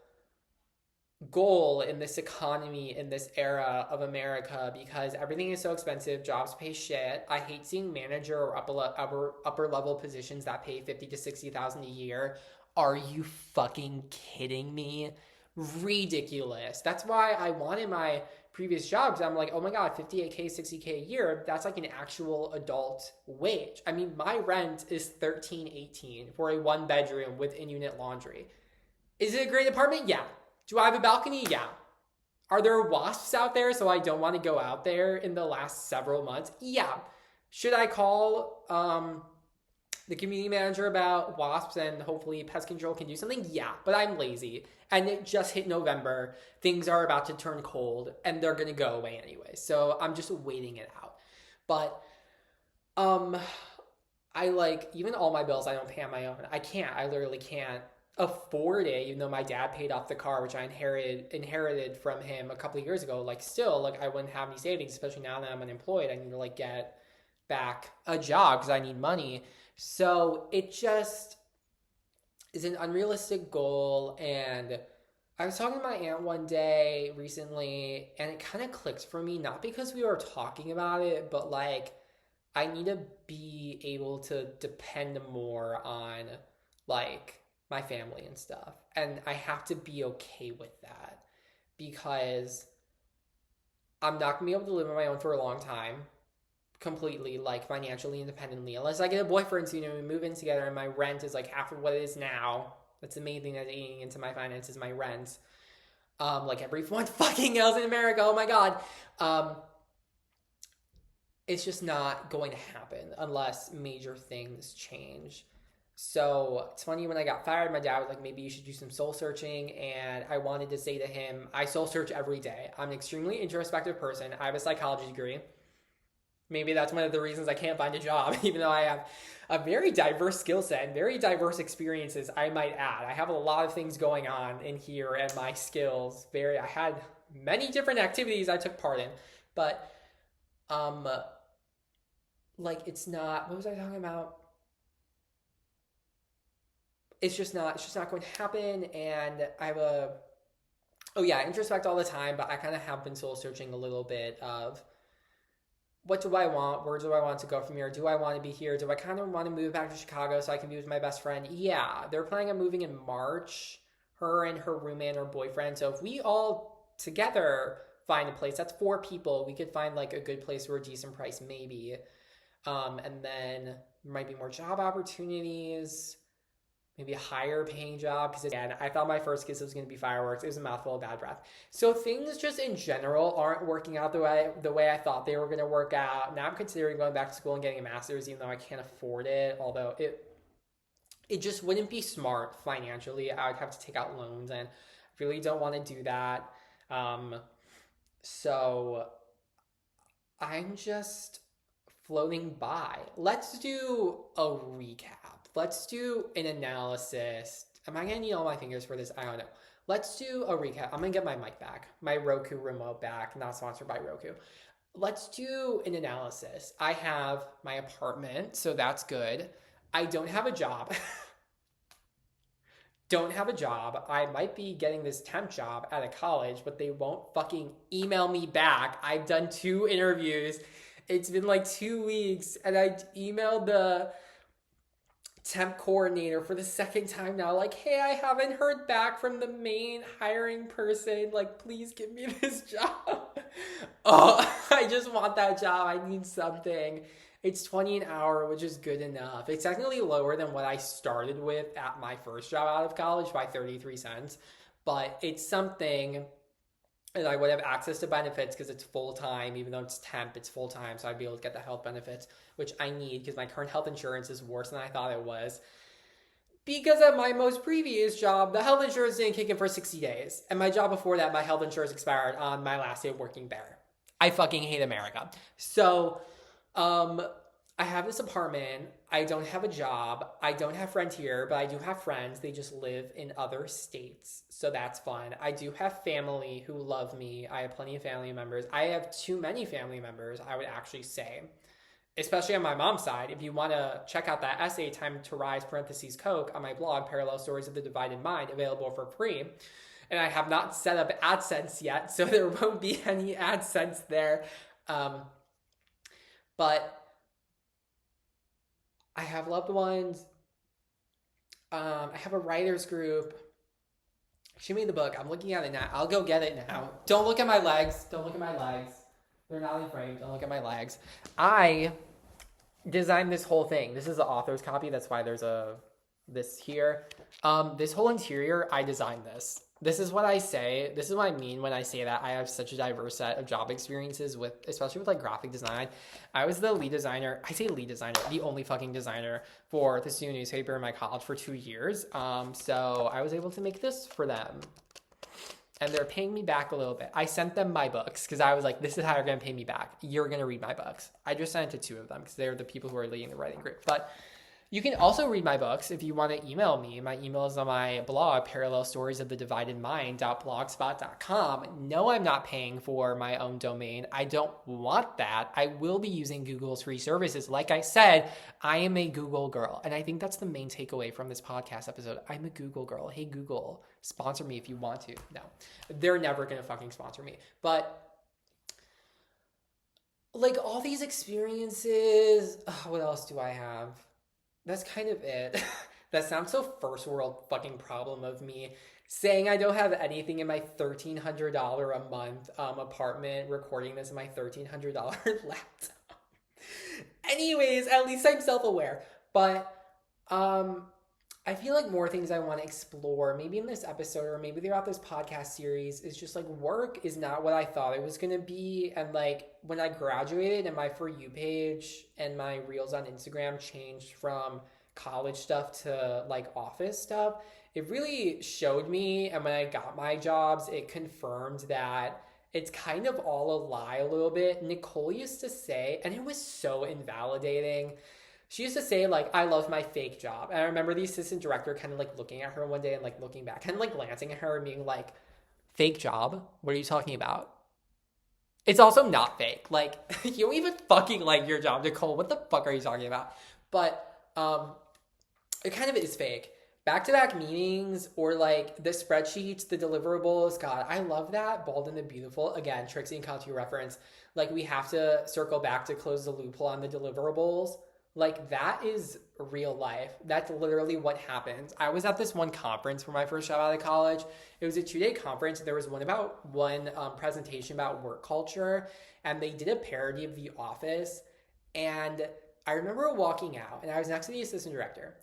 goal in this economy, in this era of America, because everything is so expensive. Jobs pay shit. I hate seeing manager or upper level positions that pay 50 to 60,000 a year. Are you fucking kidding me? Ridiculous. That's why I wanted my previous jobs. I'm like, oh my god, 58K, 60K a year. That's like an actual adult wage. I mean, my rent is $13.18 for a 1-bedroom with in-unit laundry. Is it a great apartment? Yeah. Do I have a balcony? Yeah. Are there wasps out there so I don't want to go out there in the last several months? Yeah. Should I call the community manager about wasps and hopefully pest control can do something? Yeah, but I'm lazy. And it just hit November. Things are about to turn cold and they're going to go away anyway. So I'm just waiting it out. But I like, even all my bills I don't pay on my own. I literally can't afford it, even though my dad paid off the car, which I inherited from him a couple of years ago. Like still, like I wouldn't have any savings, especially now that I'm unemployed. I need to like get back a job because I need money. So it just is an unrealistic goal. And I was talking to my aunt one day recently, and it kind of clicked for me, not because we were talking about it, but like I need to be able to depend more on like my family and stuff. And I have to be okay with that because I'm not gonna be able to live on my own for a long time, completely, like financially independently, unless I get a boyfriend. So, we move in together and my rent is like half of what it is now. That's the main thing that's eating into my finances, my rent. Like everyone fucking else in America, oh my god. It's just not going to happen unless major things change. So it's funny, when I got fired, my dad was like, maybe you should do some soul searching. And I wanted to say to him, I soul search every day. I'm an extremely introspective person. I have a psychology degree. Maybe that's one of the reasons I can't find a job, even though I have a very diverse skill set and very diverse experiences, I might add. I have a lot of things going on in here and my skills. I had many different activities I took part in. But, like, it's not, what was I talking about? It's just not going to happen. And I have I introspect all the time, but I kind of have been soul searching a little bit of, what do I want? Where do I want to go from here? Do I want to be here? Do I kind of want to move back to Chicago so I can be with my best friend? Yeah, they're planning on moving in March, her and her roommate and her boyfriend. So if we all together find a place, that's 4 people, we could find like a good place for a decent price maybe. And then there might be more job opportunities, maybe a higher paying job, because again, I thought my first kiss was going to be fireworks. It was a mouthful of bad breath. So things just in general aren't working out the way I thought they were going to work out. Now I'm considering going back to school and getting a master's, even though I can't afford it. Although it just wouldn't be smart financially. I would have to take out loans, and Really don't want to do that. So I'm just floating by. Let's do a recap. Let's do an analysis. Am I going to need all my fingers for this? I don't know. Let's do a recap. I'm going to get my mic back, my Roku remote back, not sponsored by Roku. Let's do an analysis. I have my apartment, so that's good. I don't have a job. Don't have a job. I might be getting this temp job at a college, but they won't fucking email me back. I've done 2 interviews. It's been like 2 weeks, and I emailed the temp coordinator for the 2nd time now, like, hey, I haven't heard back from the main hiring person. Like, please give me this job. Oh, I just want that job. I need something. It's $20 an hour, which is good enough. It's technically lower than what I started with at my first job out of college by 33 cents, but it's something. And I would have access to benefits because it's full-time. Even though it's temp, it's full-time, so I'd be able to get the health benefits, which I need because my current health insurance is worse than I thought it was. Because at my most previous job, the health insurance didn't kick in for 60 days. And my job before that, my health insurance expired on my last day of working there. I fucking hate America. So, I have this apartment. I don't have a job. I don't have friends here, but I do have friends. They just live in other states, so that's fun. I do have family who love me. I have plenty of family members. I have too many family members, I would actually say, especially on my mom's side. If you want to check out that essay, Time to Rise, Coke, on my blog, Parallel Stories of the Divided Mind, available for free. And I have not set up AdSense yet, so there won't be any AdSense there. But I have loved ones. I have a writer's group. She made the book. I'm looking at it now. I'll go get it now. Don't look at my legs. Don't look at my legs. They're not in frame. Don't look at my legs. I designed this whole thing. This is the author's copy. That's why there's this here. This whole interior, I designed this. This is what I say. This is what I mean when I say that I have such a diverse set of job experiences especially with like graphic design. I was the lead designer. I say lead designer, the only fucking designer for the student newspaper in my college for 2 years. So I was able to make this for them. And they're paying me back a little bit. I sent them my books because I was like, this is how you're going to pay me back. You're going to read my books. I just sent it to 2 of them because they're the people who are leading the writing group. But you can also read my books if you want to email me. My email is on my blog, parallelstoriesofthedividedmind.blogspot.com. No, I'm not paying for my own domain. I don't want that. I will be using Google's free services. Like I said, I am a Google girl. And I think that's the main takeaway from this podcast episode. I'm a Google girl. Hey, Google, sponsor me if you want to. No, they're never going to fucking sponsor me. But like all these experiences, what else do I have? That's kind of it. That sounds so first world fucking problem of me saying I don't have anything in my $1,300 a month apartment, recording this in my $1,300 laptop. Anyways, at least I'm self-aware. But I feel like more things I want to explore, maybe in this episode or maybe throughout this podcast series, is just like work is not what I thought it was going to be. And like when I graduated and my For You page and my reels on Instagram changed from college stuff to like office stuff, it really showed me. And when I got my jobs, it confirmed that it's kind of all a lie a little bit. Nicole used to say, and it was so invalidating, she used to say, like, I love my fake job. And I remember the assistant director kind of, like, looking at her one day and, like, looking back, kind of, like, glancing at her and being like, fake job? What are you talking about? It's also not fake. Like, you don't even fucking like your job, Nicole. What the fuck are you talking about? But it kind of is fake. Back-to-back meetings or, like, the spreadsheets, the deliverables. God, I love that. Bold and the Beautiful. Again, Trixie and Conti reference. Like, we have to circle back to close the loophole on the deliverables. Like, that is real life. That's literally what happens. I was at this one conference for my first job out of college. It was a 2-day conference. There was one presentation about work culture, and they did a parody of The Office. And I remember walking out, and I was next to the assistant director.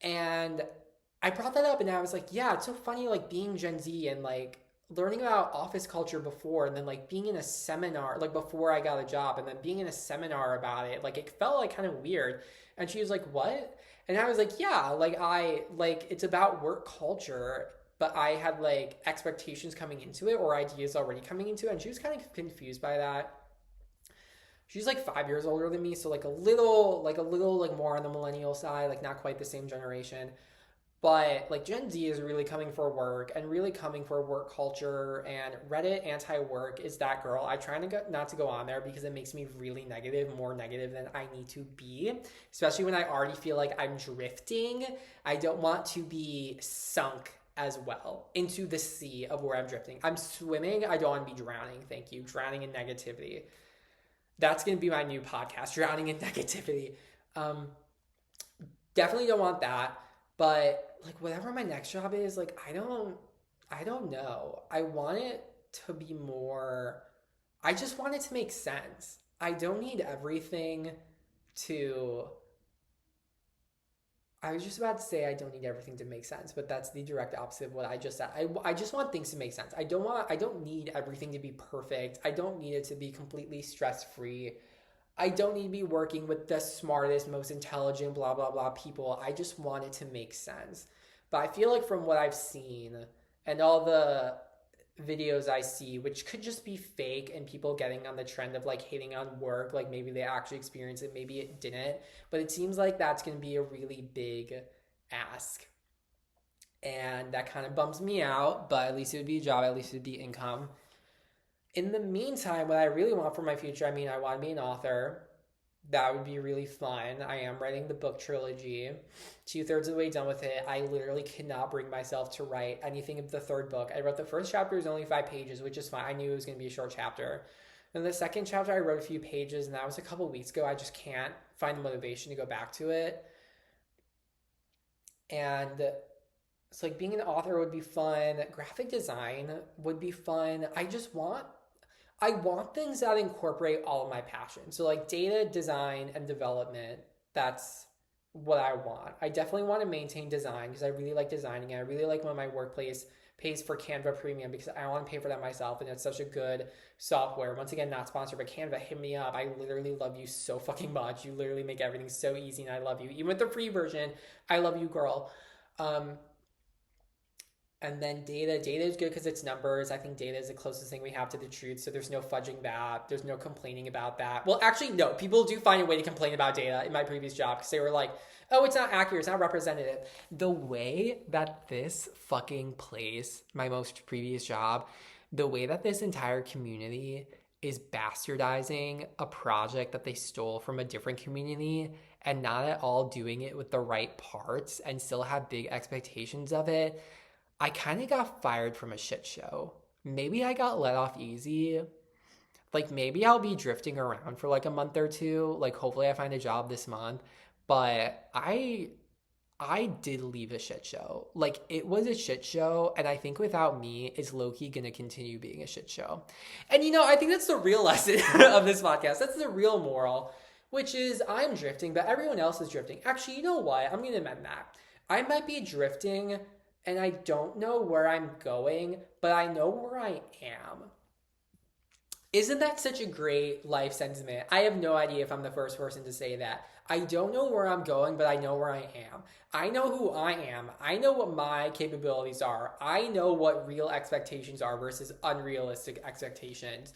And I brought that up, and I was like, yeah, it's so funny, like, being Gen Z and, like, learning about office culture before, and then like being in a seminar, like before I got a job, and then being in a seminar about it, like it felt like kind of weird. And she was like, what? And I was like, yeah, like it's about work culture. but I had like expectations coming into it or ideas already coming into it, and she was kind of confused by that. She's like 5 years older than me, so like a little more on the millennial side, like not quite the same generation. But like Gen Z is really coming for work and really coming for work culture, and Reddit anti-work is that girl. I try to not to go on there because it makes me really negative, more negative than I need to be, especially when I already feel like I'm drifting. I don't want to be sunk as well into the sea of where I'm drifting. I'm swimming. I don't want to be drowning. Thank you. Drowning in negativity. That's going to be my new podcast, Drowning in Negativity. Um, Definitely don't want that. But like whatever my next job is, like I don't know. I want it to be more, I just want it to make sense. I don't need everything to, I was just about to say I don't need everything to make sense, but that's the direct opposite of what I just said. I just want things to make sense. I don't need everything to be perfect. I don't need it to be completely stress free. I don't need to be working with the smartest, most intelligent, blah, blah, blah people. I just want it to make sense. But I feel like from what I've seen and all the videos I see, which could just be fake and people getting on the trend of like hating on work, like maybe they actually experienced it, maybe it didn't. But it seems like that's going to be a really big ask. And that kind of bums me out, but at least it would be a job, at least it would be income. In the meantime, what I really want for my future, I mean, I want to be an author. That would be really fun. I am writing the book trilogy. 2/3 of the way done with it. I literally cannot bring myself to write anything of the third book. I wrote the first chapter is only 5 pages, which is fine. I knew it was going to be a short chapter. And the second chapter, I wrote a few pages, and that was a couple weeks ago. I just can't find the motivation to go back to it. And it's like being an author would be fun. Graphic design would be fun. I want things that incorporate all of my passions. So like data, design, and development, that's what I want. I definitely want to maintain design because I really like designing and I really like when my workplace pays for Canva Premium because I want to pay for that myself and it's such a good software. Once again, not sponsored by Canva, hit me up. I literally love you so fucking much. You literally make everything so easy and I love you. Even with the free version, I love you, girl. Um, and then data is good because it's numbers. I think data is the closest thing we have to the truth. So there's no fudging that. There's no complaining about that. Well, actually, no. People do find a way to complain about data in my previous job because they were like, oh, it's not accurate. It's not representative. The way that this fucking place, my most previous job, the way that this entire community is bastardizing a project that they stole from a different community and not at all doing it with the right parts and still have big expectations of it. I kind of got fired from a shit show. Maybe I got let off easy. Like maybe I'll be drifting around for like a month or two. Like hopefully I find a job this month. But I did leave a shit show. Like it was a shit show, and I think without me, it's low-key gonna continue being a shit show. And I think that's the real lesson of this podcast. That's the real moral, which is I'm drifting, but everyone else is drifting. Actually, you know what? I'm gonna amend that. I might be drifting and I don't know where I'm going, but I know where I am. Isn't that such a great life sentiment? I have no idea if I'm the first person to say that. I don't know where I'm going, but I know where I am. I know who I am. I know what my capabilities are. I know what real expectations are versus unrealistic expectations.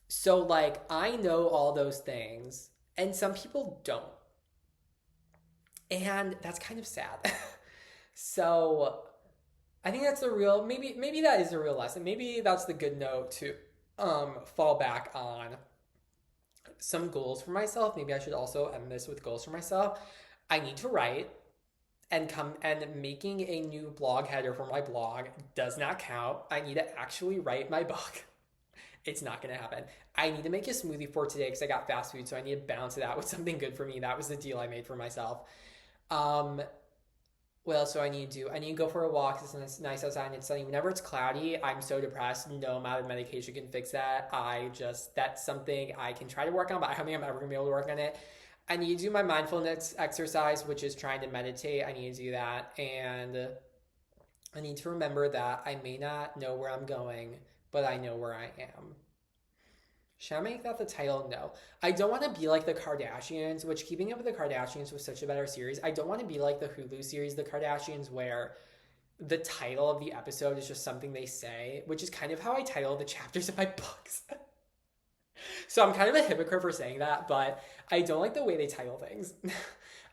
So, like, I know all those things, and some people don't. And that's kind of sad. So, I think that's maybe that is a real lesson. Maybe that's the good note to fall back on some goals for myself. Maybe I should also end this with goals for myself. I need to write and making a new blog header for my blog does not count. I need to actually write my book. It's not going to happen. I need to make a smoothie for today because I got fast food, so I need to balance it out with something good for me. That was the deal I made for myself. What else do I need to do? I need to go for a walk. It's nice outside and it's sunny. Whenever it's cloudy, I'm so depressed. No amount of medication can fix that. That's something I can try to work on, but I don't think I'm ever going to be able to work on it. I need to do my mindfulness exercise, which is trying to meditate. I need to do that. And I need to remember that I may not know where I'm going, but I know where I am. Should I make that the title? No. I don't want to be like the Kardashians, which Keeping Up with the Kardashians was such a better series. I don't want to be like the Hulu series, The Kardashians, where the title of the episode is just something they say, which is kind of how I title the chapters of my books. So I'm kind of a hypocrite for saying that, but I don't like the way they title things.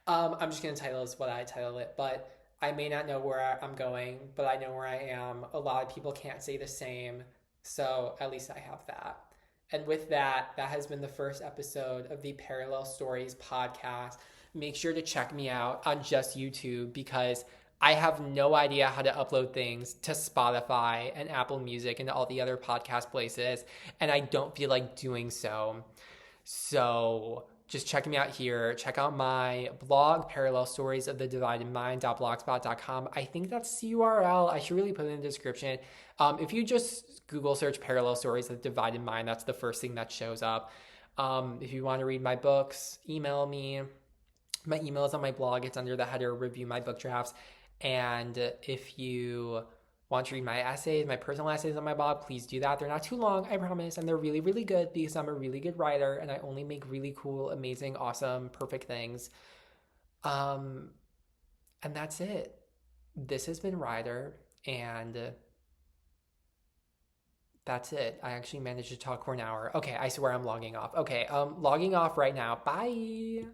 I'm just going to title this what I title it, but I may not know where I'm going, but I know where I am. A lot of people can't say the same, so at least I have that. And with that, that has been the first episode of the Parallel Stories podcast. Make sure to check me out on just YouTube because I have no idea how to upload things to Spotify and Apple Music and all the other podcast places, and I don't feel like doing so. So just check me out here. Check out my blog, Parallel Stories of the Divided Mind.blogspot.com. I think that's the URL. I should really put it in the description. If you just Google search Parallel Stories of the Divided Mind, that's the first thing that shows up. If you want to read my books, email me. My email is on my blog. It's under the header Review My Book Drafts. And if you want to read my essays, my personal essays on my blog, please do that. They're not too long, I promise. And they're really, really good because I'm a really good writer and I only make really cool, amazing, awesome, perfect things. Um, and that's it. This has been Ryder, and that's it. I actually managed to talk for an hour. Okay, I swear I'm logging off. Okay, logging off right now. Bye.